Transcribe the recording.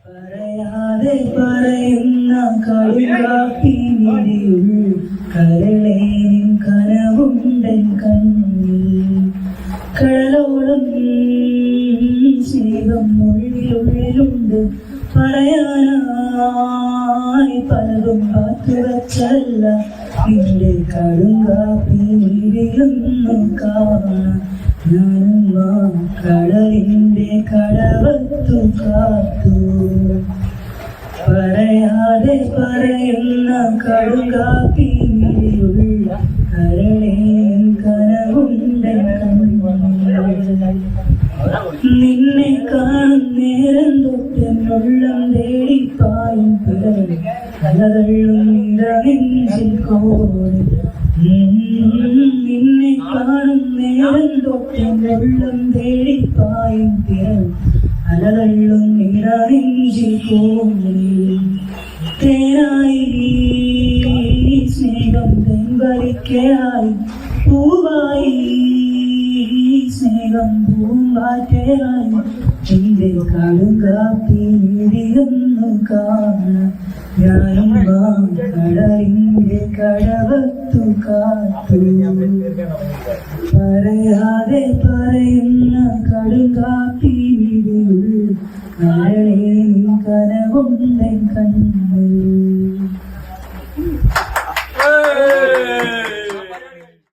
പറയാതെ പറയുന്ന കളികാപ്പിനിടിയുൾ കരളേനും കനവുണ്ടൻ കണ്ണിൽ കടലോളം സ്നേഹം ഉള്ളിലുള്ളിലുണ്ട് പറയാനായി പലതും കാത്തുവച്ചല്ല നിന്റെ കടുങ്കാപ്പിനിടിയൊന്നു കാണാൻ ഞാനും കടലിന്റെ കടവത്തു കാത്തു പറയാതെ പറയുന്ന കടുങ്കാപ്പിനിടിയുള്ള കരളേൻ കനവുണ്ടൻ നിന്നെ കാണും നേരം തൊട്ടെന്നുള്ളം തേടിപ്പായും പിറവി കലതള്ളും നെഞ്ചിൽ കോടി നിന്നെ കാണും നേരം തൊട്ടെന്നുള്ളം തേടിപ്പായും പിറവി കലതള്ളും നെഞ്ചിൽ കോടി തേനായി സ്നേഹം തെൻവരിക്കയായി പൂവായി സ്നേഹം പൂമ്പാറ്റയായി എന്റെ കടുങ്കാപ്പിനിടിയൊന്നു കാണാൻ ഞാനും കടലിന്റെ കടവത്തു കാത്തു പറയാതെ പറയുന്ന കടുങ്കാപ്പിനിടിയുൾ കരളേൻ കനവുണ്ടൻ കണ്ണു